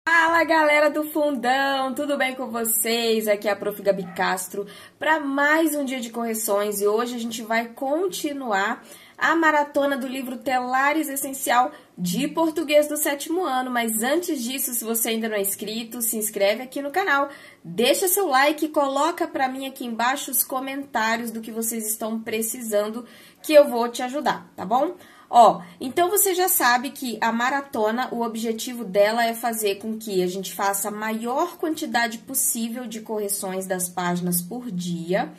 Fala galera do Fundão, tudo bem com vocês? Aqui é a Prof. Gabi Castro para mais um dia de correções e hoje a gente vai continuar a maratona do livro Telares Essencial de Português do 7º ano. Mas antes disso, se você ainda não é inscrito, se inscreve aqui no canal, deixa seu like e coloca para mim aqui embaixo os comentários do que vocês estão precisando que eu vou te ajudar, tá bom? Ó, então você já sabe que a maratona, o objetivo dela é fazer com que a gente faça a maior quantidade possível de correções das páginas por dia,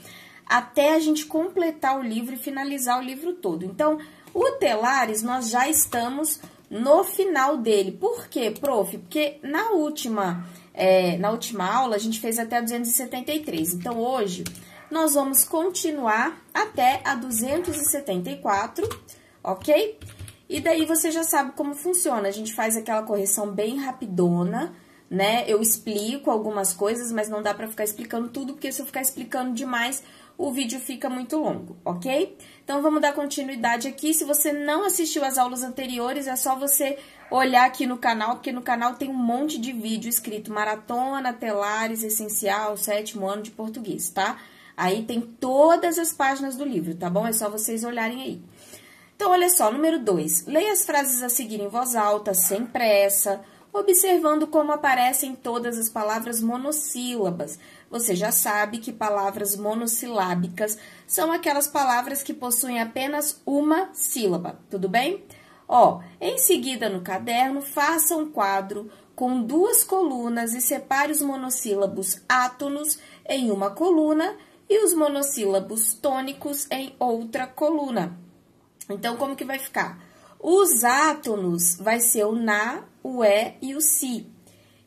até a gente completar o livro e finalizar o livro todo. Então, o Telares, nós já estamos no final dele. Por quê, prof? Porque na última aula, a gente fez até a 273. Então, hoje, nós vamos continuar até a 274, ok? E daí você já sabe como funciona. A gente faz aquela correção bem rapidona, né? Eu explico algumas coisas, mas não dá pra ficar explicando tudo, porque se eu ficar explicando demais, o vídeo fica muito longo, ok? Então, vamos dar continuidade aqui. Se você não assistiu às aulas anteriores, é só você olhar aqui no canal, porque no canal tem um monte de vídeo escrito Maratona, Telares, Essencial, 7º ano de português, tá? Aí tem todas as páginas do livro, tá bom? É só vocês olharem aí. Então, olha só, número 2. Leia as frases a seguir em voz alta, sem pressa, observando como aparecem todas as palavras monossílabas. Você já sabe que palavras monossilábicas são aquelas palavras que possuem apenas uma sílaba, tudo bem? Ó, em seguida no caderno, faça um quadro com 2 colunas e separe os monossílabos átonos em uma coluna e os monossílabos tônicos em outra coluna. Então, como que vai ficar? Os átonos vai ser o na, o é e o si.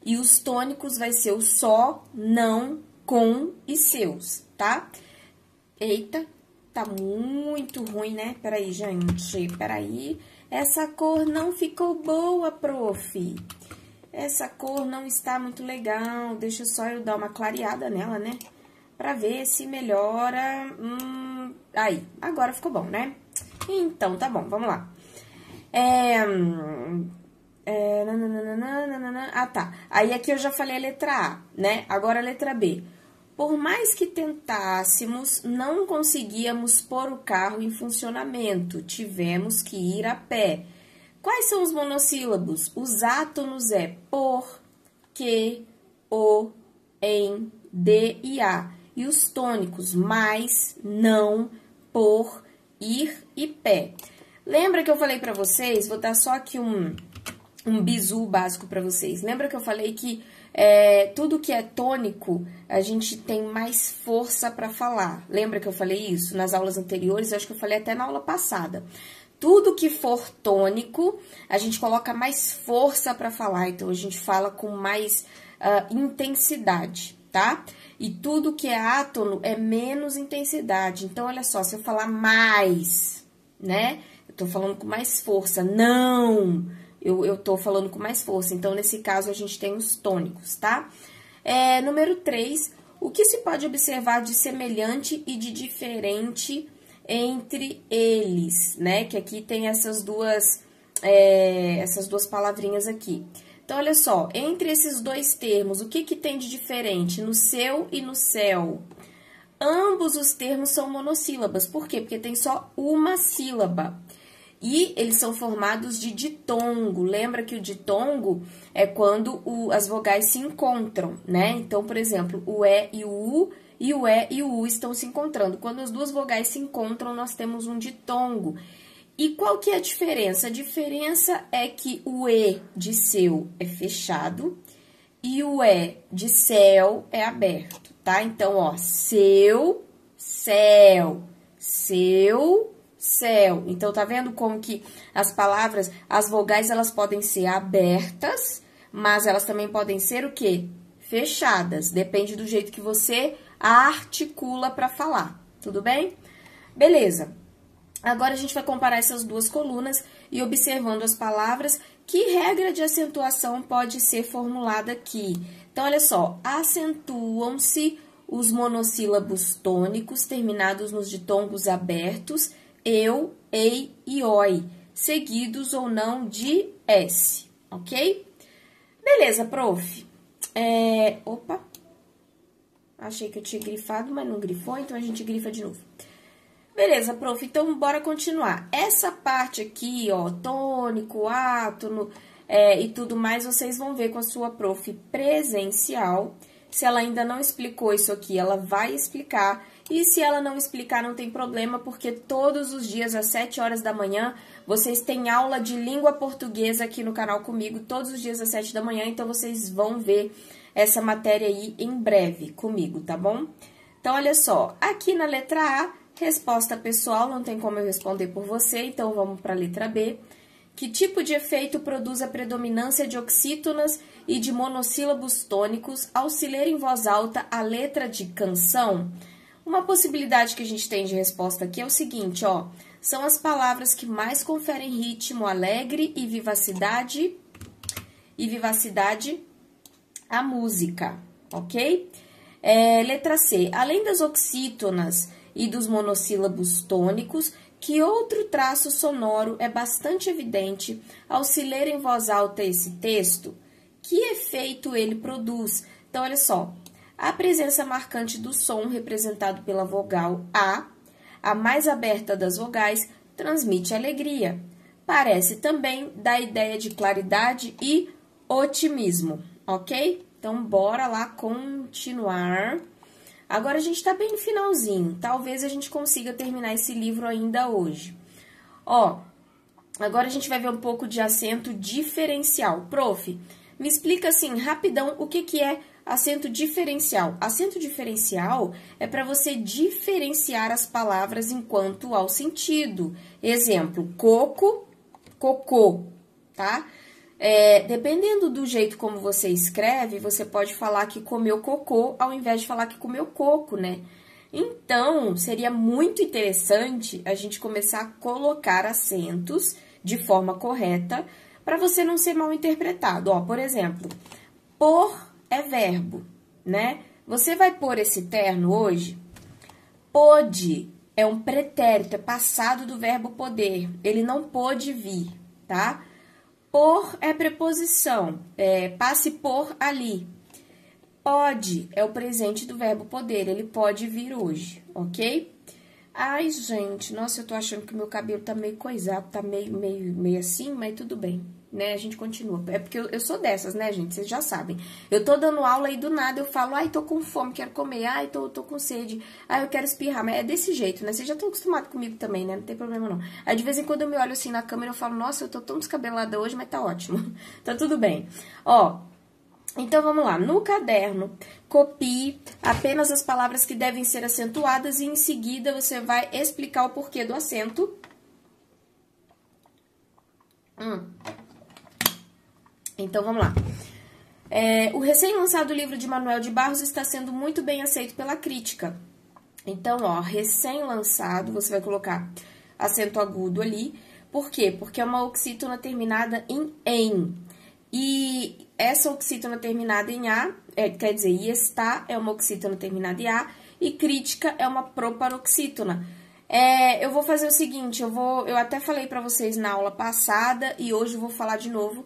E os tônicos vai ser o só, não, com e seus, tá? Eita, tá muito ruim, né? Peraí, gente, peraí. Essa cor não ficou boa, prof. Essa cor não está muito legal. Deixa só eu dar uma clareada nela, né? Pra ver se melhora. Aí, agora ficou bom, né? Então, tá bom, vamos lá. Ah, tá. Aí, aqui eu já falei a letra A, né? Agora a letra B. Por mais que tentássemos, não conseguíamos pôr o carro em funcionamento. Tivemos que ir a pé. Quais são os monossílabos? Os átonos é por, que, o, em, de e a. E os tônicos, mais, não, por, ir e pé. Lembra que eu falei pra vocês, vou dar só aqui um bizu básico pra vocês. Lembra que eu falei que tudo que é tônico, a gente tem mais força pra falar. Lembra que eu falei isso nas aulas anteriores? Eu acho que eu falei até na aula passada. Tudo que for tônico, a gente coloca mais força pra falar. Então, a gente fala com mais intensidade, tá? E tudo que é átono é menos intensidade. Então, olha só, se eu falar mais, né? Eu tô falando com mais força. Não, eu tô falando com mais força. Então, nesse caso, a gente tem os tônicos, tá? Número 3, o que se pode observar de semelhante e de diferente entre eles, né? Que aqui tem essas duas palavrinhas aqui. Então, olha só, entre esses dois termos, o que que tem de diferente no seu e no céu? Ambos os termos são monossílabas. Por quê? Porque tem só uma sílaba. E eles são formados de ditongo. Lembra que o ditongo é quando as vogais se encontram, né? Então, por exemplo, o E e o U, e o E e o U estão se encontrando. Quando as duas vogais se encontram, nós temos um ditongo. E qual que é a diferença? A diferença é que o E de seu é fechado e o E de céu é aberto, tá? Então, ó, seu, céu, seu, céu. Então, tá vendo como que as palavras, as vogais, elas podem ser abertas, mas elas também podem ser o quê? Fechadas. Depende do jeito que você articula para falar, tudo bem? Beleza. Agora, a gente vai comparar essas duas colunas e observando as palavras, que regra de acentuação pode ser formulada aqui? Então, olha só, acentuam-se os monossílabos tônicos terminados nos ditongos abertos eu, ei e oi, seguidos ou não de S, ok? Beleza, prof. Opa, achei que eu tinha grifado, mas não grifou, então a gente grifa de novo. Beleza, prof, então bora continuar. Essa parte aqui, ó, tônico, átono e tudo mais, vocês vão ver com a sua prof presencial. Se ela ainda não explicou isso aqui, ela vai explicar. E se ela não explicar, não tem problema, porque todos os dias, às 7 horas da manhã, vocês têm aula de língua portuguesa aqui no canal comigo, todos os dias às 7 da manhã, então vocês vão ver essa matéria aí em breve comigo, tá bom? Então, olha só, aqui na letra A, resposta pessoal, não tem como eu responder por você, então vamos para a letra B. Que tipo de efeito produz a predominância de oxítonas e de monossílabos tônicos ao se ler em voz alta a letra de canção? Uma possibilidade que a gente tem de resposta aqui é o seguinte, ó. São as palavras que mais conferem ritmo alegre e vivacidade à música, ok? Letra C. Além das oxítonas e dos monossílabos tônicos, que outro traço sonoro é bastante evidente ao se ler em voz alta esse texto? Que efeito ele produz? Então, olha só. A presença marcante do som representado pela vogal a mais aberta das vogais, transmite alegria. Parece também dar ideia de claridade e otimismo, ok? Então, bora lá continuar. Agora, a gente tá bem no finalzinho. Talvez a gente consiga terminar esse livro ainda hoje. Ó, agora a gente vai ver um pouco de acento diferencial. Prof, me explica assim, rapidão, o que é acento diferencial. Acento diferencial é para você diferenciar as palavras enquanto ao sentido. Exemplo, coco, cocô, tá? Dependendo do jeito como você escreve, você pode falar que comeu cocô ao invés de falar que comeu coco, né? Então, seria muito interessante a gente começar a colocar acentos de forma correta para você não ser mal interpretado. Ó, por exemplo, por é verbo, né? Você vai pôr esse terno hoje? Pôde é um pretérito, é passado do verbo poder. Ele não pôde vir, tá? Por é preposição, passe por ali. Pode é o presente do verbo poder, ele pode vir hoje, ok? Ai, gente, nossa, eu tô achando que o meu cabelo tá meio coisado, tá meio assim, mas tudo bem, né? A gente continua. É porque eu sou dessas, né, gente? Vocês já sabem. Eu tô dando aula e do nada eu falo, ai, tô com fome, quero comer, ai, tô com sede, ai, eu quero espirrar, mas é desse jeito, né? Vocês já estão acostumados comigo também, né? Não tem problema, não. Aí, de vez em quando, eu me olho assim na câmera e eu falo, nossa, eu tô tão descabelada hoje, mas tá ótimo. Tá tudo bem. Ó, então, vamos lá. No caderno, copie apenas as palavras que devem ser acentuadas e, em seguida, você vai explicar o porquê do acento. Então, vamos lá. O recém-lançado livro de Manuel de Barros está sendo muito bem aceito pela crítica. Então, ó, recém-lançado, você vai colocar acento agudo ali. Por quê? Porque é uma oxítona terminada em "em". E essa oxítona terminada em A, quer dizer, está é uma oxítona terminada em A, e crítica é uma proparoxítona. Eu vou fazer o seguinte, eu até falei pra vocês na aula passada, e hoje eu vou falar de novo.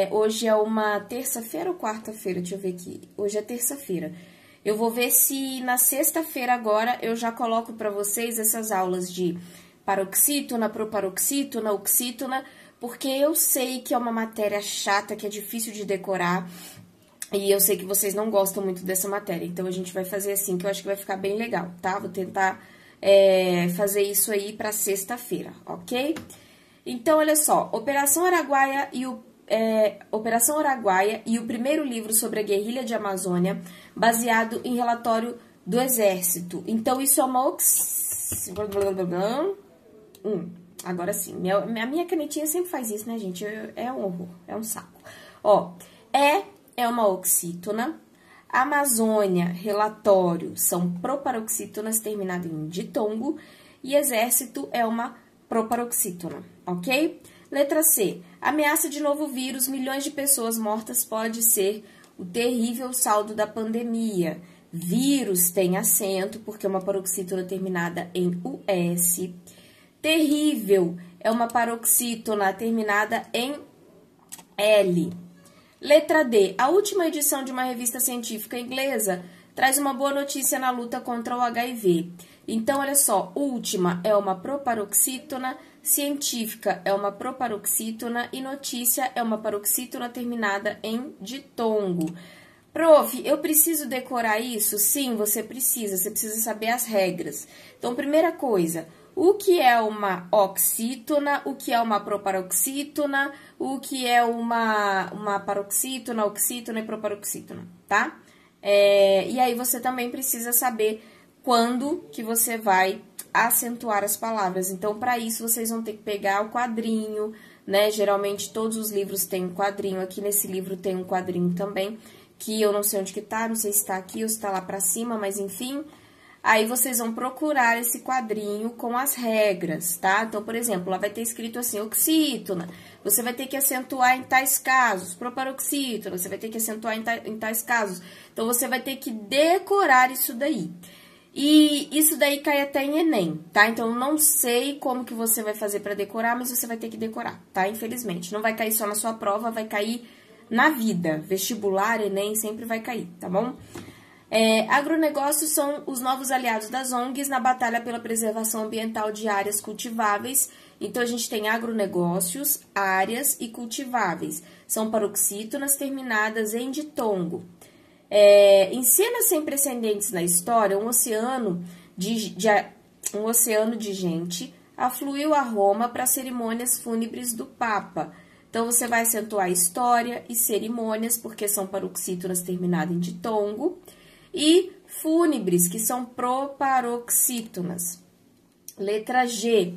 Hoje é uma terça-feira ou quarta-feira? Deixa eu ver aqui. Hoje é terça-feira. Eu vou ver se na sexta-feira agora eu já coloco pra vocês essas aulas de paroxítona, proparoxítona, oxítona, porque eu sei que é uma matéria chata, que é difícil de decorar, e eu sei que vocês não gostam muito dessa matéria, então a gente vai fazer assim, que eu acho que vai ficar bem legal, tá? Vou tentar fazer isso aí pra sexta-feira, ok? Então, olha só, Operação Araguaia e o primeiro livro sobre a guerrilha de Amazônia, baseado em relatório do Exército. Então, isso é uma agora sim, a minha canetinha sempre faz isso, né, gente? É um horror, é um saco. Ó, é uma oxítona. Amazônia, relatório, são proparoxítonas terminadas em ditongo. E exército é uma proparoxítona, ok? Letra C. Ameaça de novo vírus, milhões de pessoas mortas pode ser o terrível saldo da pandemia. Vírus tem acento, porque é uma paroxítona terminada em US. Terrível é uma paroxítona terminada em L. Letra D. A última edição de uma revista científica inglesa traz uma boa notícia na luta contra o HIV. Então, olha só, última é uma proparoxítona, científica é uma proparoxítona e notícia é uma paroxítona terminada em ditongo. Prof, eu preciso decorar isso? Sim, você precisa saber as regras. Então, primeira coisa, o que é uma oxítona, o que é uma proparoxítona, o que é uma paroxítona, oxítona e proparoxítona, tá? E aí você também precisa saber quando que você vai acentuar as palavras. Então, para isso, vocês vão ter que pegar o quadrinho, né? Geralmente, todos os livros têm um quadrinho. Aqui nesse livro tem um quadrinho também, que eu não sei onde que tá, não sei se tá aqui ou se tá lá pra cima, mas enfim. Aí, vocês vão procurar esse quadrinho com as regras, tá? Então, por exemplo, lá vai ter escrito assim, oxítona. Você vai ter que acentuar em tais casos. Proparoxítona, você vai ter que acentuar em tais casos. Então, você vai ter que decorar isso daí. E isso daí cai até em Enem, tá? Então, eu não sei como que você vai fazer para decorar, mas você vai ter que decorar, tá? Infelizmente. Não vai cair só na sua prova, vai cair na vida. Vestibular, Enem, sempre vai cair, tá bom? Agronegócios são os novos aliados das ONGs na batalha pela preservação ambiental de áreas cultiváveis. Então, a gente tem agronegócios, áreas e cultiváveis. São paroxítonas terminadas em ditongo. Em cenas sem precedentes na história, um oceano de gente afluiu a Roma para cerimônias fúnebres do Papa. Então, você vai acentuar história e cerimônias, porque são paroxítonas terminadas em ditongo, e fúnebres, que são proparoxítonas. Letra G.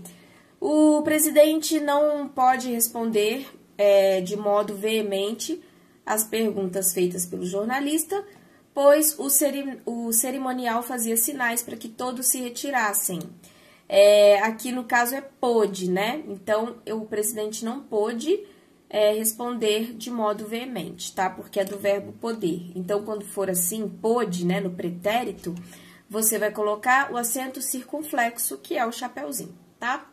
O presidente não pode responder de modo veemente as perguntas feitas pelo jornalista, pois o cerimonial fazia sinais para que todos se retirassem. Aqui no caso é pôde, né? Então, o presidente não pôde responder de modo veemente, tá? Porque é do verbo poder. Então, quando for assim, pôde, né, no pretérito, você vai colocar o acento circunflexo, que é o chapeuzinho, tá?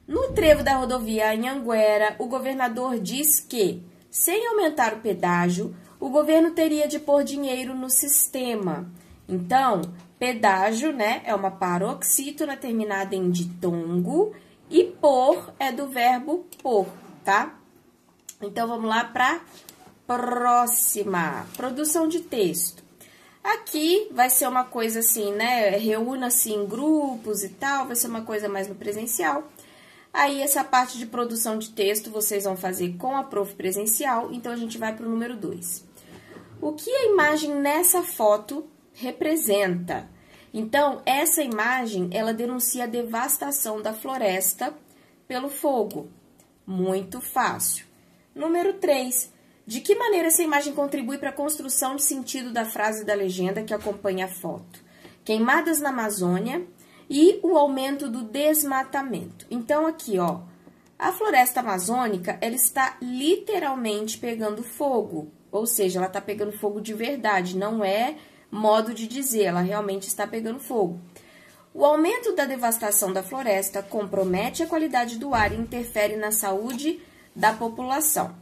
No trevo da rodovia Anhanguera, o governador diz que, sem aumentar o pedágio, o governo teria de pôr dinheiro no sistema. Então, pedágio, né, é uma paroxítona terminada em ditongo e pôr é do verbo pôr, tá? Então, vamos lá para próxima. Produção de texto. Aqui vai ser uma coisa assim, né, reúna-se em grupos e tal, vai ser uma coisa mais no presencial. Aí, essa parte de produção de texto vocês vão fazer com a prof presencial, então a gente vai para o número 2. O que a imagem nessa foto representa? Então, essa imagem, ela denuncia a devastação da floresta pelo fogo. Muito fácil. Número 3. De que maneira essa imagem contribui para a construção de sentido da frase da legenda que acompanha a foto? Queimadas na Amazônia e o aumento do desmatamento. Então, aqui, ó, a floresta amazônica, ela está literalmente pegando fogo, ou seja, ela está pegando fogo de verdade, não é modo de dizer, ela realmente está pegando fogo. O aumento da devastação da floresta compromete a qualidade do ar e interfere na saúde da população.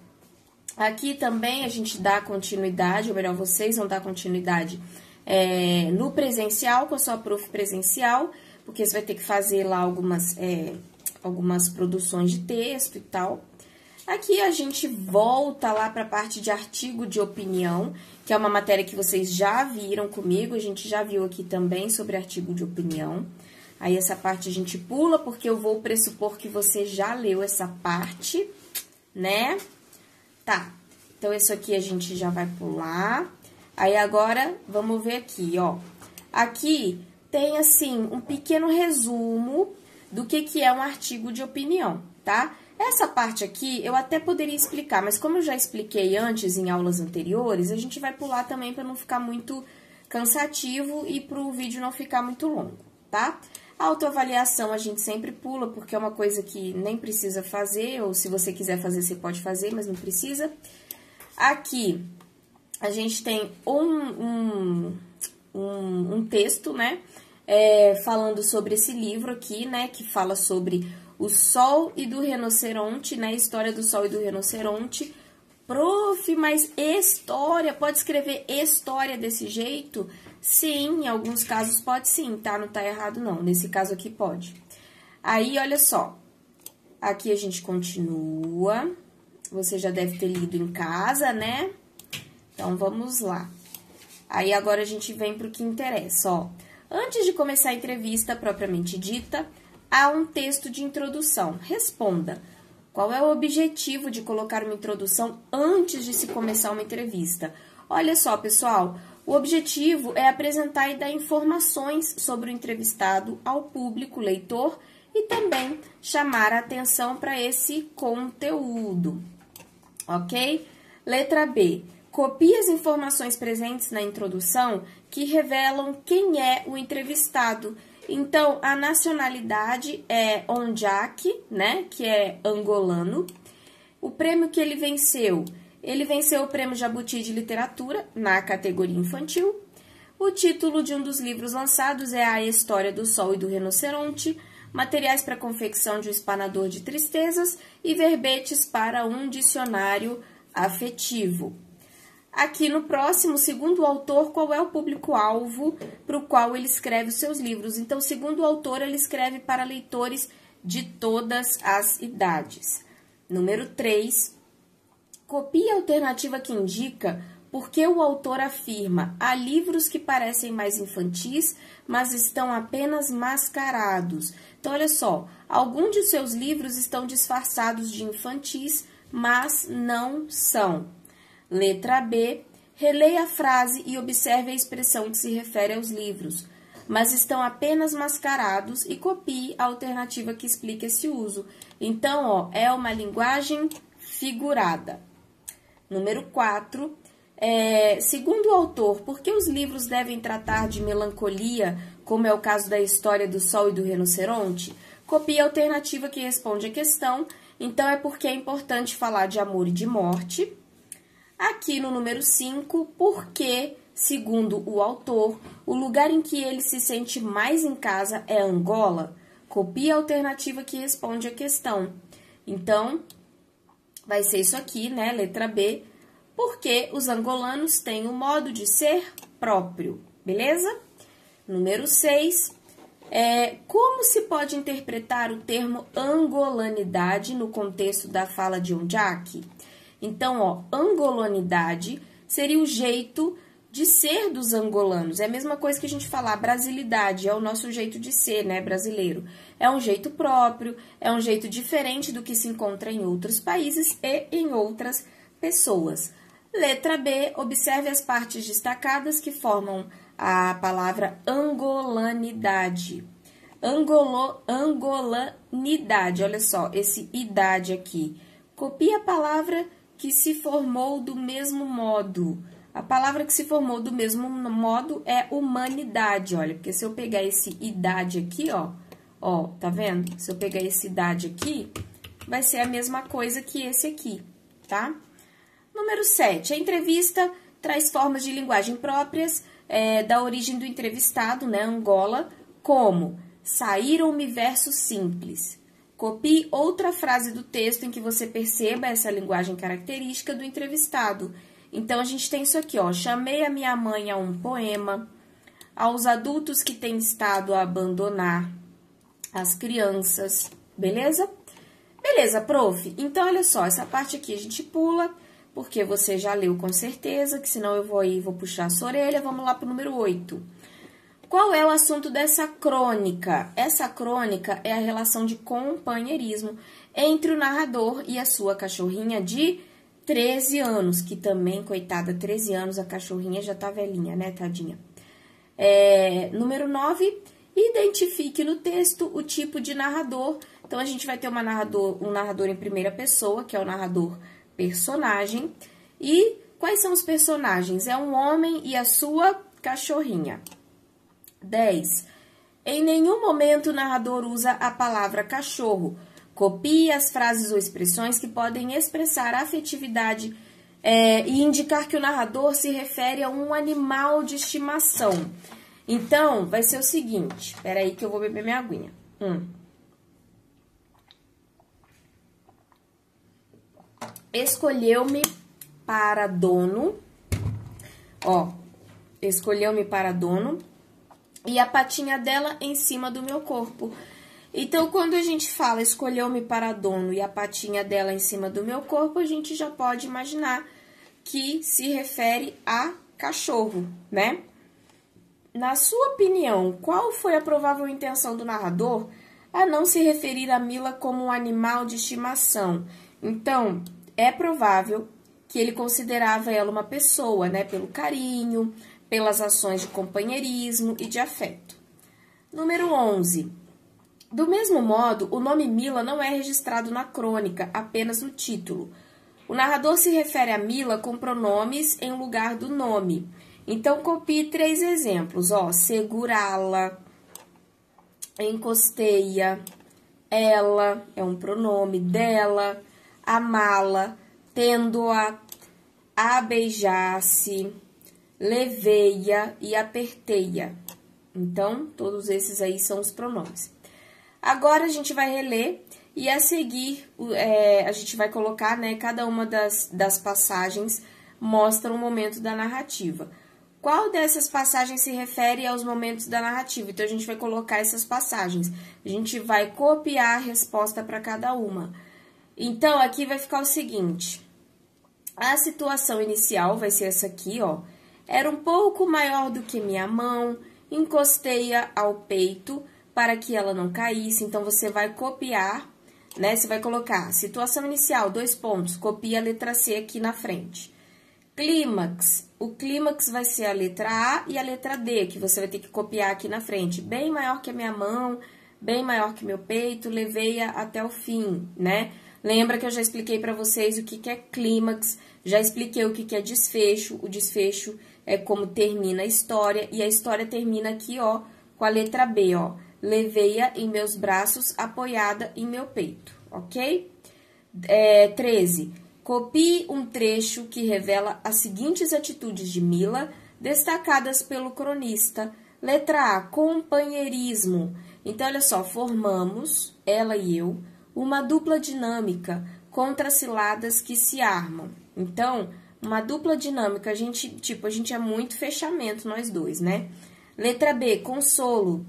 Aqui também a gente dá continuidade, ou melhor, vocês vão dar continuidade no presencial, com a sua prof presencial, porque você vai ter que fazer lá algumas produções de texto e tal. Aqui a gente volta lá para a parte de artigo de opinião, que é uma matéria que vocês já viram comigo, a gente já viu aqui também sobre artigo de opinião. Aí essa parte a gente pula, porque eu vou pressupor que você já leu essa parte, né? Tá, então isso aqui a gente já vai pular. Aí agora, vamos ver aqui, ó. Aqui tem, assim, um pequeno resumo do que é um artigo de opinião, tá? Essa parte aqui eu até poderia explicar, mas como eu já expliquei antes em aulas anteriores, a gente vai pular também para não ficar muito cansativo e para o vídeo não ficar muito longo, tá? A autoavaliação a gente sempre pula, porque é uma coisa que nem precisa fazer, ou se você quiser fazer, você pode fazer, mas não precisa. Aqui, a gente tem um texto, né? falando sobre esse livro aqui, né, que fala sobre o Sol e do Rinoceronte, né, a história do Sol e do Rinoceronte. Prof, mas história, pode escrever história desse jeito? Sim, em alguns casos pode sim, tá? Não tá errado não, nesse caso aqui pode. Aí, olha só, aqui a gente continua, você já deve ter lido em casa, né? Então, vamos lá. Aí, agora a gente vem pro que interessa, ó. Antes de começar a entrevista propriamente dita, há um texto de introdução. Responda. Qual é o objetivo de colocar uma introdução antes de se começar uma entrevista? Olha só, pessoal, o objetivo é apresentar e dar informações sobre o entrevistado ao público leitor e também chamar a atenção para esse conteúdo, ok? Letra B. Copie as informações presentes na introdução que revelam quem é o entrevistado. Então, a nacionalidade é Onjak, né, que é angolano. O prêmio que ele venceu o Prêmio Jabuti de Literatura, na categoria infantil. O título de um dos livros lançados é A História do Sol e do Rinoceronte, materiais para confecção de um espanador de tristezas e verbetes para um dicionário afetivo. Aqui no próximo, segundo o autor, qual é o público-alvo para o qual ele escreve os seus livros? Então, segundo o autor, ele escreve para leitores de todas as idades. Número 3, copie a alternativa que indica porque o autor afirma: há livros que parecem mais infantis, mas estão apenas mascarados. Então, olha só, alguns de seus livros estão disfarçados de infantis, mas não são. Letra B, releia a frase e observe a expressão que se refere aos livros, mas estão apenas mascarados e copie a alternativa que explica esse uso. Então, ó, é uma linguagem figurada. Número 4, segundo o autor, por que os livros devem tratar de melancolia, como é o caso da História do Sol e do Rinoceronte? Copie a alternativa que responde a questão. Então, é porque é importante falar de amor e de morte. Aqui no número 5, porque, segundo o autor, o lugar em que ele se sente mais em casa é Angola. Copie a alternativa que responde a questão. Então, vai ser isso aqui, né? Letra B, porque os angolanos têm um modo de ser próprio, beleza? Número 6, como se pode interpretar o termo angolanidade no contexto da fala de Onjak? Então, ó, angolanidade seria o jeito de ser dos angolanos. É a mesma coisa que a gente falar brasilidade, é o nosso jeito de ser, né, brasileiro. É um jeito próprio, é um jeito diferente do que se encontra em outros países e em outras pessoas. Letra B, observe as partes destacadas que formam a palavra angolanidade. Angolanidade, olha só, esse idade aqui. Copie a palavra que se formou do mesmo modo. A palavra que se formou do mesmo modo é humanidade, olha, porque se eu pegar esse idade aqui, ó, tá vendo? Se eu pegar esse idade aqui, vai ser a mesma coisa que esse aqui, tá? Número 7, a entrevista traz formas de linguagem próprias da origem do entrevistado, né, Angola, como saíram-me versos simples. Copie outra frase do texto em que você perceba essa linguagem característica do entrevistado. Então, a gente tem isso aqui, ó. Chamei a minha mãe a um poema, aos adultos que têm estado a abandonar as crianças, beleza? Beleza, prof. Então, olha só, essa parte aqui a gente pula, porque você já leu com certeza, que senão eu vou puxar a sua orelha. Vamos lá para o número 8. Qual é o assunto dessa crônica? Essa crônica é a relação de companheirismo entre o narrador e a sua cachorrinha de 13 anos, que também, coitada, 13 anos, a cachorrinha já tá velhinha, né, tadinha? Número 9, identifique no texto o tipo de narrador. Então, a gente vai ter um narrador em primeira pessoa, que é o narrador personagem. E quais são os personagens? É um homem e a sua cachorrinha. 10. Em nenhum momento o narrador usa a palavra cachorro. Copie as frases ou expressões que podem expressar afetividade e indicar que o narrador se refere a um animal de estimação. Então, vai ser o seguinte, peraí que eu vou beber minha aguinha. Escolheu-me para dono, ó, escolheu-me para dono e a patinha dela em cima do meu corpo. Então, quando a gente fala escolheu-me para dono e a patinha dela em cima do meu corpo, a gente já pode imaginar que se refere a cachorro, né? Na sua opinião, qual foi a provável intenção do narrador a não se referir a Mila como um animal de estimação? Então, é provável que ele considerava ela uma pessoa, né? Pelo carinho, pelas ações de companheirismo e de afeto. Número 11. Do mesmo modo, o nome Mila não é registrado na crônica, apenas no título. O narrador se refere a Mila com pronomes em lugar do nome. Então, copie 3 exemplos, ó. Segurá-la, encosteia, ela é um pronome dela, amá-la, tendo-a, a beijar-se, levei-a e apertei-a. Então, todos esses aí são os pronomes. Agora, a gente vai reler e a seguir, a gente vai colocar, né, cada uma das passagens mostra um momento da narrativa. Qual dessas passagens se refere aos momentos da narrativa? Então, a gente vai colocar essas passagens. A gente vai copiar a resposta para cada uma. Então, aqui vai ficar o seguinte. A situação inicial vai ser essa aqui, ó. Era um pouco maior do que minha mão, encostei-a ao peito para que ela não caísse. Então, você vai copiar, né? Você vai colocar situação inicial, 2 pontos, copia a letra C aqui na frente. Clímax, o clímax vai ser a letra A e a letra D, que você vai ter que copiar aqui na frente. Bem maior que a minha mão, bem maior que meu peito, levei-a até o fim, né? Lembra que eu já expliquei para vocês o que é clímax, já expliquei o que é desfecho. O desfecho é como termina a história, e a história termina aqui, ó, com a letra B, ó. Levei-a em meus braços, apoiada em meu peito, ok? 13. Copie um trecho que revela as seguintes atitudes de Mila, destacadas pelo cronista. Letra A, companheirismo. Então, olha só, formamos, ela e eu, uma dupla dinâmica contra ciladas que se armam. Então, uma dupla dinâmica, a gente é muito fechamento, nós dois, né? Letra B, consolo.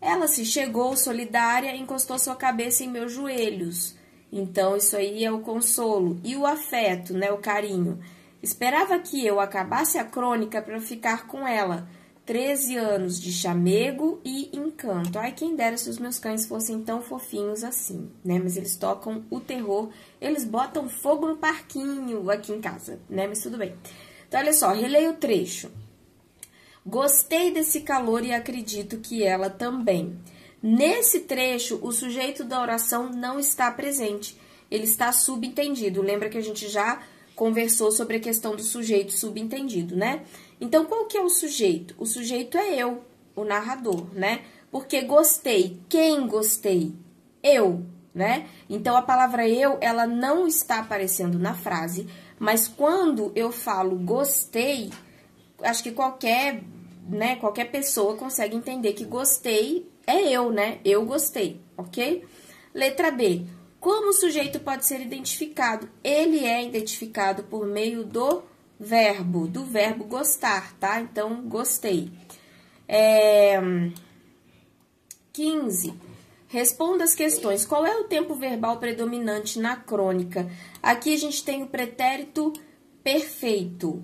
Ela se chegou solidária, encostou sua cabeça em meus joelhos. Então, isso aí é o consolo. E o afeto, né? O carinho. Esperava que eu acabasse a crônica para ficar com ela. 13 anos de chamego e encanto. Ai, quem dera se os meus cães fossem tão fofinhos assim, né? Mas eles tocam o terror, eles botam fogo no parquinho aqui em casa, né? Mas tudo bem. Então, olha só, releio o trecho. Gostei desse calor e acredito que ela também. Nesse trecho, o sujeito da oração não está presente, ele está subentendido. Lembra que a gente já conversou sobre a questão do sujeito subentendido, né? Então, qual que é o sujeito? O sujeito é eu, o narrador, né? Porque gostei. Quem gostei? Eu, né? Então, a palavra eu, ela não está aparecendo na frase, mas quando eu falo gostei, acho que qualquer pessoa consegue entender que gostei é eu, né? Eu gostei, ok? Letra B. Como o sujeito pode ser identificado? Ele é identificado por meio do verbo gostar, tá? Então, gostei. 15. Responda as questões. Qual é o tempo verbal predominante na crônica? Aqui a gente tem o pretérito perfeito.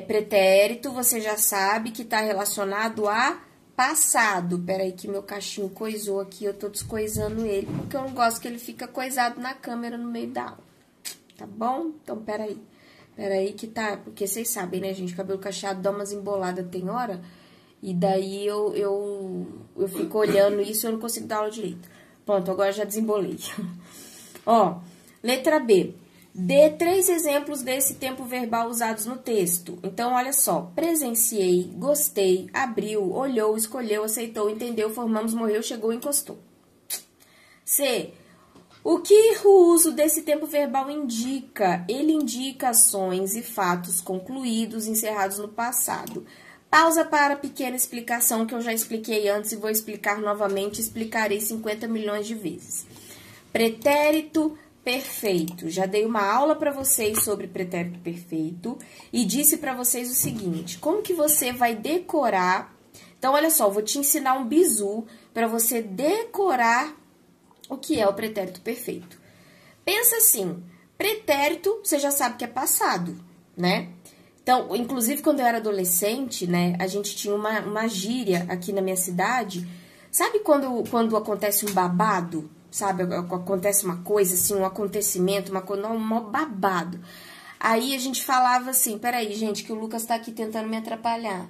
Pretérito, você já sabe que está relacionado a passado. Peraí que meu cachinho coisou aqui, eu tô descoisando ele, porque eu não gosto que ele fica coisado na câmera no meio da aula. Tá bom? Então, peraí que tá, porque vocês sabem, né, gente, cabelo cacheado dá umas emboladas, tem hora, e daí eu fico olhando isso e eu não consigo dar aula direito. Pronto, agora já desembolei. Ó, letra B. Dê 3 exemplos desse tempo verbal usados no texto. Então, olha só. Presenciei, gostei, abriu, olhou, escolheu, aceitou, entendeu, formamos, morreu, chegou, encostou. C. O que o uso desse tempo verbal indica? Ele indica ações e fatos concluídos, encerrados no passado. Pausa para pequena explicação que eu já expliquei antes e vou explicar novamente, explicarei 50 milhões de vezes. Pretérito perfeito. Já dei uma aula para vocês sobre pretérito perfeito e disse para vocês o seguinte, como que você vai decorar... Então, olha só, eu vou te ensinar um bizu para você decorar o que é o pretérito perfeito. Pensa assim, pretérito, você já sabe que é passado, né? Então, inclusive, quando eu era adolescente, né, a gente tinha uma gíria aqui na minha cidade. Sabe quando acontece um babado? Sabe, acontece uma coisa, assim, um acontecimento, uma coisa, um babado. Aí a gente falava assim, peraí, gente, que o Lucas tá aqui tentando me atrapalhar.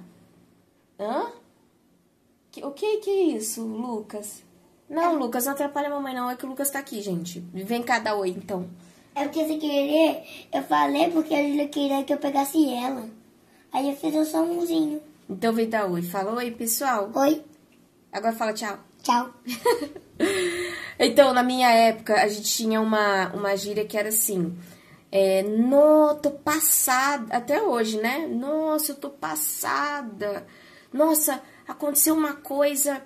Hã? O que é isso, Lucas? Não, Lucas, não atrapalha a mamãe, não. É que o Lucas tá aqui, gente. Vem cá dar oi, então. É porque sem querer, eu falei porque a Júlia queria que eu pegasse ela. Aí eu fiz um somzinho. Então vem dar oi. Fala oi, pessoal. Oi. Agora fala tchau. Tchau. Então, na minha época, a gente tinha uma gíria que era assim... no, tô passada... Até hoje, né? Nossa, eu tô passada. Nossa, aconteceu uma coisa...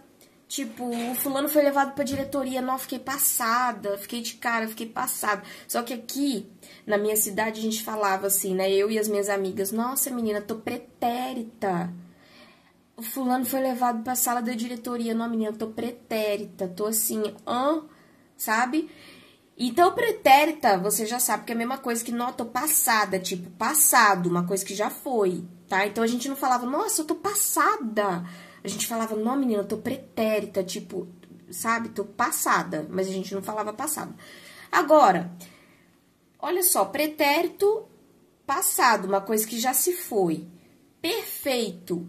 Tipo, o fulano foi levado pra diretoria, não, fiquei passada, fiquei de cara, fiquei passada. Só que aqui, na minha cidade, a gente falava assim, né, eu e as minhas amigas, nossa, menina, tô pretérita. O fulano foi levado pra sala da diretoria, não, menina, tô pretérita, tô assim, sabe? Então, pretérita, você já sabe que é a mesma coisa que, não, tô passada, tipo, passado, uma coisa que já foi, tá? Então, a gente não falava, nossa, eu tô passada. A gente falava, não, menina, eu tô pretérita, tipo, sabe? Tô passada, mas a gente não falava passada. Agora, olha só, pretérito passado, uma coisa que já se foi. Perfeito.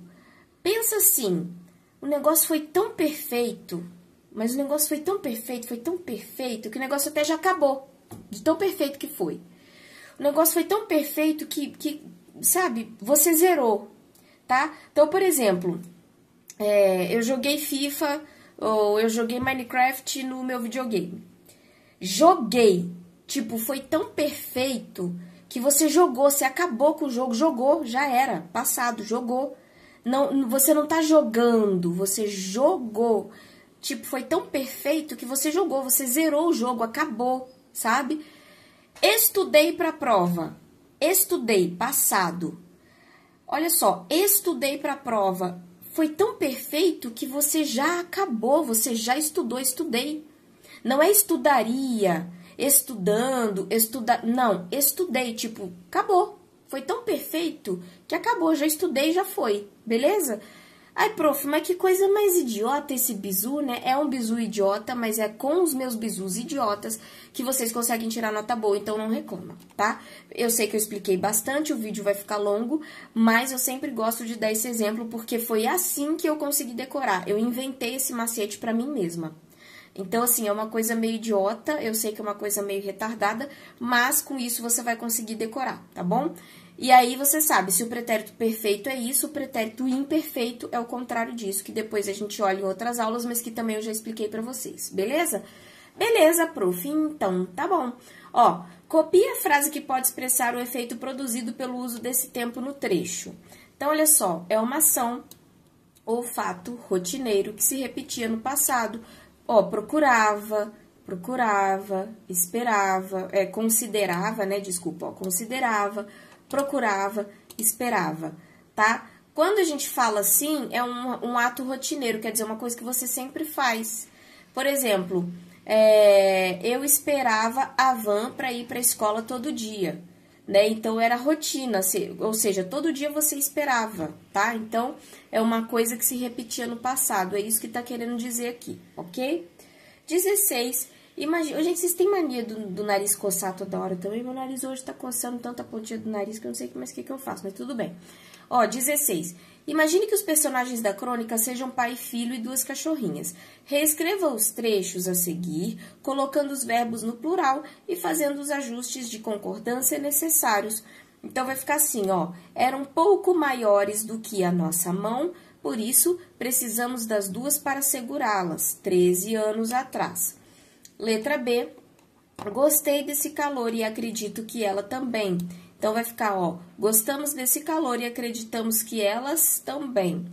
Pensa assim, o negócio foi tão perfeito, mas o negócio foi tão perfeito, que o negócio até já acabou, de tão perfeito que foi. O negócio foi tão perfeito que sabe, você zerou, tá? Então, por exemplo... eu joguei FIFA ou eu joguei Minecraft no meu videogame. Joguei. Tipo, foi tão perfeito que você jogou, você acabou com o jogo, jogou, já era, passado, jogou. Não, você não tá jogando, você jogou. Tipo, foi tão perfeito que você jogou, você zerou o jogo, acabou, sabe? Estudei pra prova. Estudei, passado. Olha só, estudei pra prova. Foi tão perfeito que você já acabou, você já estudou, estudei. Não é estudaria, estudando, não, estudei, tipo, acabou. Foi tão perfeito que acabou, já estudei, já foi, beleza? Ai, prof, mas que coisa mais idiota esse bizu, né? É um bizu idiota, mas é com os meus bizus idiotas que vocês conseguem tirar nota boa, então não reclama, tá? Eu sei que eu expliquei bastante, o vídeo vai ficar longo, mas eu sempre gosto de dar esse exemplo porque foi assim que eu consegui decorar. Eu inventei esse macete pra mim mesma. Então, assim, é uma coisa meio idiota, eu sei que é uma coisa meio retardada, mas com isso você vai conseguir decorar, tá bom? E aí você sabe, se o pretérito perfeito é isso, o pretérito imperfeito é o contrário disso, que depois a gente olha em outras aulas, mas que também eu já expliquei pra vocês, beleza? Beleza, prof, então tá bom. Ó, copia a frase que pode expressar o efeito produzido pelo uso desse tempo no trecho. Então, olha só, é uma ação ou fato rotineiro que se repetia no passado. Ó, procurava, esperava, considerava, né, desculpa, ó, considerava, procurava, esperava, tá? Quando a gente fala assim, é um ato rotineiro, quer dizer, uma coisa que você sempre faz. Por exemplo, eu esperava a van para ir para a escola todo dia, né? Então, era rotina, ou seja, todo dia você esperava, tá? Então, é uma coisa que se repetia no passado, é isso que tá querendo dizer aqui, ok? 16. Imagina, gente, vocês têm mania do nariz coçar toda hora também? Meu nariz hoje tá coçando tanta pontinha do nariz que eu não sei mais o que eu faço, mas tudo bem. Ó, 16. Imagine que os personagens da crônica sejam pai e filho e duas cachorrinhas. Reescreva os trechos a seguir, colocando os verbos no plural e fazendo os ajustes de concordância necessários. Então, vai ficar assim, ó. Eram um pouco maiores do que a nossa mão, por isso, precisamos das duas para segurá-las, 13 anos atrás. Letra B. Gostei desse calor e acredito que ela também. Então, vai ficar, ó, gostamos desse calor e acreditamos que elas também.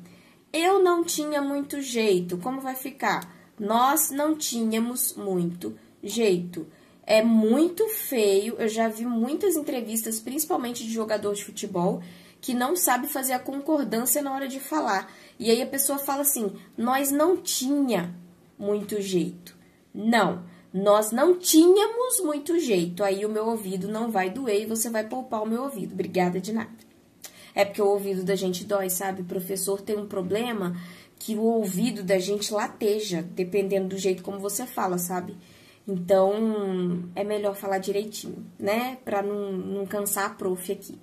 Eu não tinha muito jeito. Como vai ficar? Nós não tínhamos muito jeito. É muito feio. Eu já vi muitas entrevistas, principalmente de jogador de futebol, que não sabe fazer a concordância na hora de falar. E aí a pessoa fala assim, nós não tinha muito jeito. Não, nós não tínhamos muito jeito. Aí o meu ouvido não vai doer e você vai poupar o meu ouvido. Obrigada de nada. É porque o ouvido da gente dói, sabe? O professor tem um problema que o ouvido da gente lateja, dependendo do jeito como você fala, sabe? Então, é melhor falar direitinho, né? Pra não cansar a prof aqui.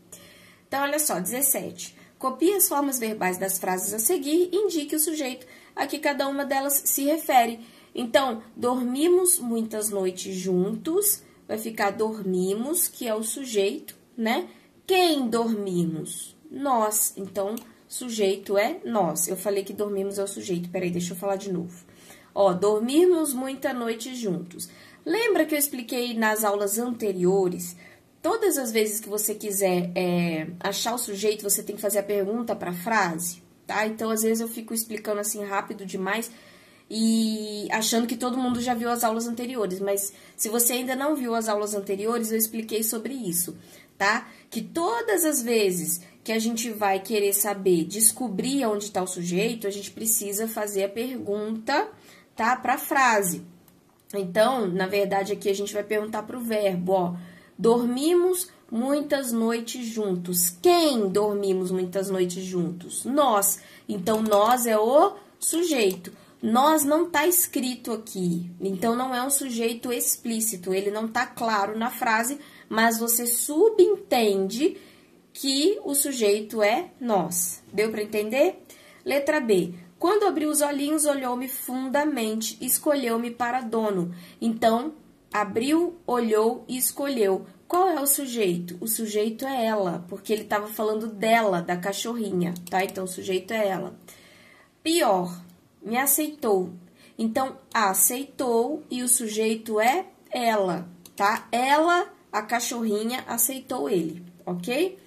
Então, olha só, 17. Copie as formas verbais das frases a seguir e indique o sujeito a que cada uma delas se refere. Então, dormimos muitas noites juntos, vai ficar dormimos, que é o sujeito, né? Quem dormimos? Nós. Então, sujeito é nós. Eu falei que dormimos é o sujeito. Peraí, deixa eu falar de novo. Ó, dormimos muita noite juntos. Lembra que eu expliquei nas aulas anteriores? Todas as vezes que você quiser achar o sujeito, você tem que fazer a pergunta para a frase, tá? Então, às vezes eu fico explicando assim rápido demais e achando que todo mundo já viu as aulas anteriores. Mas se você ainda não viu as aulas anteriores, eu expliquei sobre isso, tá? Que todas as vezes que a gente vai querer saber, descobrir onde está o sujeito, a gente precisa fazer a pergunta, tá? Para a frase. Então, na verdade, aqui a gente vai perguntar para o verbo, ó. Dormimos muitas noites juntos. Quem dormimos muitas noites juntos? Nós. Então, nós é o sujeito. Nós não tá escrito aqui. Então, não é um sujeito explícito. Ele não tá claro na frase, mas você subentende que o sujeito é nós. Deu para entender? Letra B. Quando abriu os olhinhos, olhou-me fundamente, escolheu-me para dono. Então, abriu, olhou e escolheu. Qual é o sujeito? O sujeito é ela, porque ele estava falando dela, da cachorrinha, tá? Então, o sujeito é ela. Pior, me aceitou. Então, aceitou e o sujeito é ela, tá? Ela, a cachorrinha, aceitou ele, ok?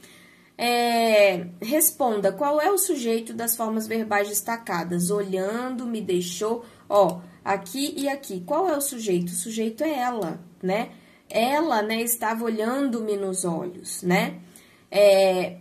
Responda, qual é o sujeito das formas verbais destacadas? Olhando, me deixou, ó, aqui e aqui. Qual é o sujeito? O sujeito é ela, né? Ela, né, estava olhando-me nos olhos, né?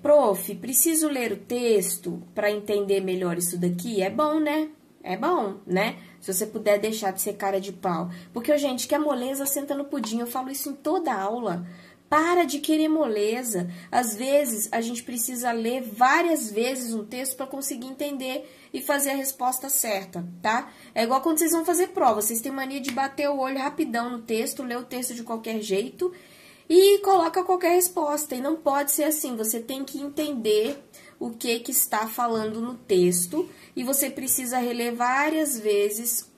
Prof, preciso ler o texto para entender melhor isso daqui? É bom, né? É bom, né? Se você puder deixar de ser cara de pau. Porque, gente, que a moleza senta no pudim. Eu falo isso em toda aula. Para de querer moleza. Às vezes, a gente precisa ler várias vezes um texto para conseguir entender e fazer a resposta certa, tá? É igual quando vocês vão fazer prova. Vocês têm mania de bater o olho rapidão no texto, ler o texto de qualquer jeito e coloca qualquer resposta. E não pode ser assim. Você tem que entender o que está falando no texto e você precisa reler várias vezes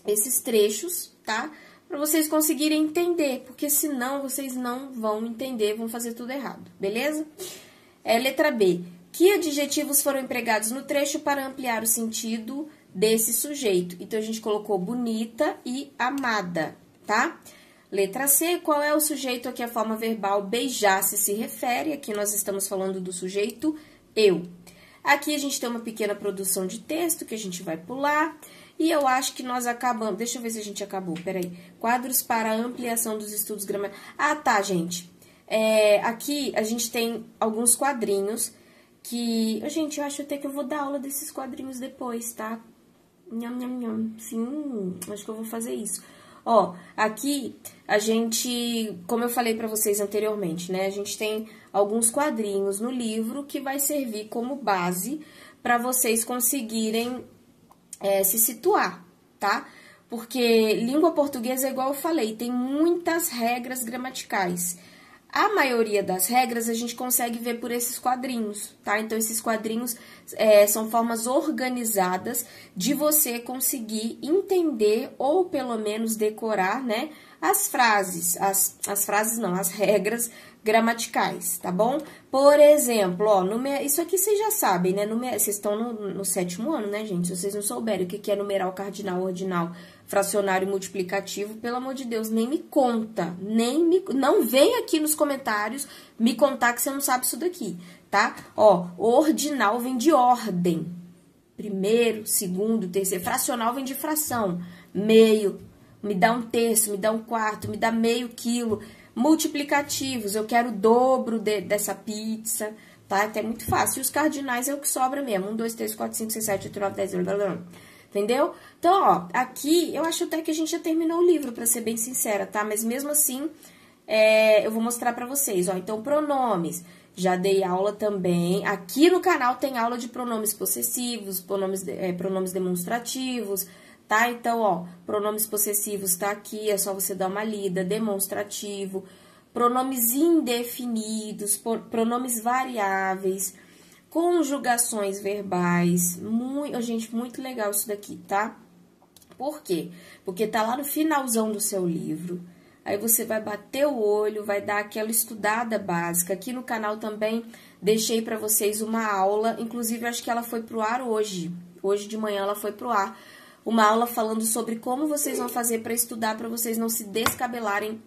esses trechos, tá? Para vocês conseguirem entender, porque senão vocês não vão entender, vão fazer tudo errado, beleza? Letra B. Que adjetivos foram empregados no trecho para ampliar o sentido desse sujeito? Então, a gente colocou bonita e amada, tá? Letra C. Qual é o sujeito a que a forma verbal beijar-se se refere? Aqui nós estamos falando do sujeito eu. Aqui a gente tem uma pequena produção de texto que a gente vai pular. E eu acho que nós acabamos... Deixa eu ver se a gente acabou, peraí. Quadros para ampliação dos estudos gramaticais. Ah, tá, gente. Aqui a gente tem alguns quadrinhos que... Gente, eu acho até que eu vou dar aula desses quadrinhos depois, tá? Nham, nham, nham. Sim, acho que eu vou fazer isso. Ó, aqui a gente... Como eu falei pra vocês anteriormente, né? A gente tem alguns quadrinhos no livro que vai servir como base para vocês conseguirem... se situar, tá? Porque língua portuguesa, igual eu falei, tem muitas regras gramaticais. A maioria das regras a gente consegue ver por esses quadrinhos, tá? Então, esses quadrinhos são formas organizadas de você conseguir entender ou pelo menos decorar, né? As frases, as frases não, as regras gramaticais, tá bom? Por exemplo, ó, isso aqui vocês já sabem, né? Vocês estão no 7º ano, né, gente? Se vocês não souberem o que é numeral, cardinal, ordinal, fracionário multiplicativo, pelo amor de Deus, nem me conta, não vem aqui nos comentários me contar que você não sabe isso daqui, tá? Ó, ordinal vem de ordem, primeiro, segundo, terceiro, fracional vem de fração, meio, me dá um terço, me dá um quarto, me dá meio quilo, multiplicativos, eu quero o dobro dessa pizza, tá? Até muito fácil, e os cardinais é o que sobra mesmo, 1, 2, 3, 4, 5, 6, 7, 8, 9, 10, blá, blá, blá. Entendeu? Então, ó, aqui eu acho até que a gente já terminou o livro, pra ser bem sincera, tá? Mas mesmo assim, eu vou mostrar pra vocês, ó. Então, pronomes, já dei aula também. Aqui no canal tem aula de pronomes possessivos, pronomes demonstrativos, tá? Então, ó, pronomes possessivos tá aqui, é só você dar uma lida. Demonstrativo, pronomes indefinidos, pronomes variáveis, conjugações verbais, gente, muito legal isso daqui, tá? Por quê? Porque tá lá no finalzão do seu livro, aí você vai bater o olho, vai dar aquela estudada básica. Aqui no canal também deixei pra vocês uma aula, inclusive acho que ela foi pro ar hoje de manhã ela foi pro ar, uma aula falando sobre como vocês vão fazer pra estudar, pra vocês não se descabelarem,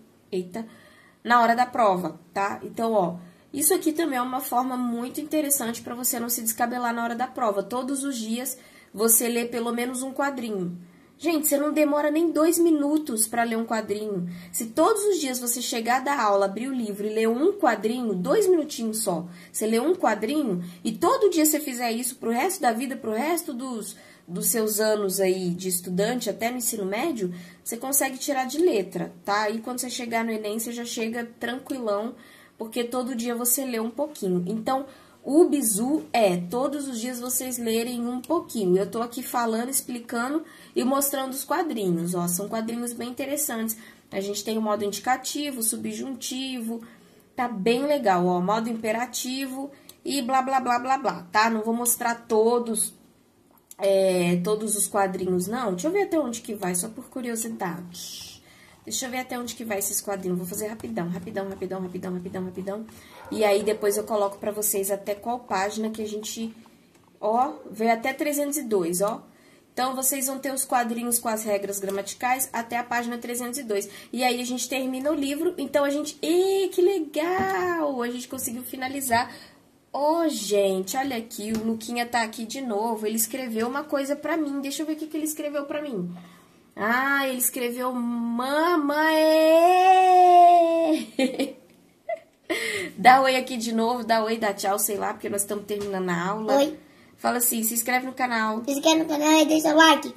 na hora da prova, tá? Então, ó, isso aqui também é uma forma muito interessante para você não se descabelar na hora da prova. Todos os dias você lê pelo menos um quadrinho. Gente, você não demora nem 2 minutos para ler um quadrinho. Se todos os dias você chegar da aula, abrir o livro e ler um quadrinho, 2 minutinhos só, você lê um quadrinho e todo dia você fizer isso pro resto da vida, pro resto dos seus anos aí de estudante, até no ensino médio, você consegue tirar de letra, tá? E quando você chegar no Enem, você já chega tranquilão, porque todo dia você lê um pouquinho. Então, o bizu todos os dias vocês lerem um pouquinho. Eu tô aqui falando, explicando e mostrando os quadrinhos, ó. São quadrinhos bem interessantes. A gente tem o modo indicativo, subjuntivo, tá bem legal, ó. Modo imperativo e blá, blá, blá, blá, blá, tá? Não vou mostrar todos os quadrinhos, não. Deixa eu ver até onde que vai, só por curiosidade. Deixa eu ver até onde que vai esses quadrinhos. Vou fazer rapidão, rapidão, rapidão, rapidão, rapidão, rapidão. E aí, depois eu coloco pra vocês até qual página que a gente, ó, vê até 302, ó. Então, vocês vão ter os quadrinhos com as regras gramaticais até a página 302. E aí, a gente termina o livro. Então, a gente... que legal! A gente conseguiu finalizar. Ó, gente, olha aqui, o Luquinha tá aqui de novo. Ele escreveu uma coisa pra mim. Deixa eu ver o que ele escreveu pra mim. Ah, ele escreveu mamãe. Dá oi aqui de novo, dá oi, dá tchau, sei lá, porque nós estamos terminando a aula. Oi. Fala assim, se inscreve no canal. Se inscreve no canal e deixa o like.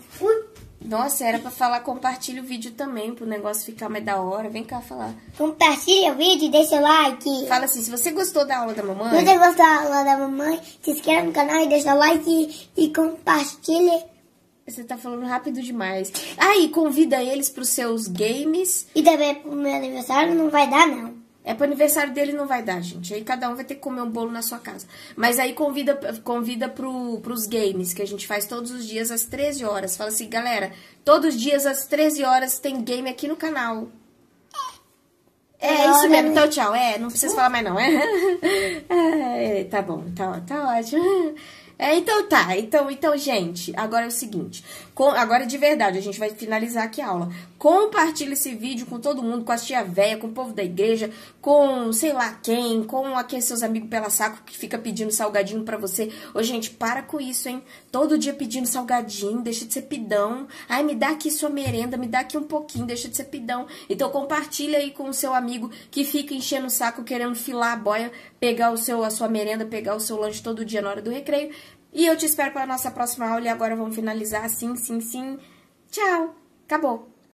Nossa, era pra falar compartilha o vídeo também, pro negócio ficar mais da hora. Vem cá falar. Compartilha o vídeo e deixa o like. Fala assim, se você gostou da aula da mamãe... Se você gostou da aula da mamãe, se inscreve no canal e deixa o like e compartilha. Você tá falando rápido demais. Ah, e convida eles pros seus games. E também pro meu aniversário não vai dar, não. Pro aniversário dele não vai dar, gente. Aí cada um vai ter que comer um bolo na sua casa. Mas aí convida pros games, que a gente faz todos os dias às 13 horas. Fala assim, galera, todos os dias às 13 horas tem game aqui no canal. Isso mesmo. Então, tchau. Não precisa falar mais, não. Tá bom, tá ótimo. Então tá, então, gente, agora é o seguinte, agora de verdade, a gente vai finalizar aqui a aula. Compartilha esse vídeo com todo mundo, com a tia véia, com o povo da igreja, com sei lá quem, com aqueles seus amigos pela saco que fica pedindo salgadinho pra você. Ô, gente, para com isso, hein? Todo dia pedindo salgadinho, deixa de ser pidão. Ai, me dá aqui sua merenda, me dá aqui um pouquinho, deixa de ser pidão. Então compartilha aí com o seu amigo que fica enchendo o saco, querendo filar a boia, pegar a sua merenda, pegar o seu lanche todo dia na hora do recreio. E eu te espero para a nossa próxima aula. E agora vamos finalizar. Sim. Tchau. Acabou.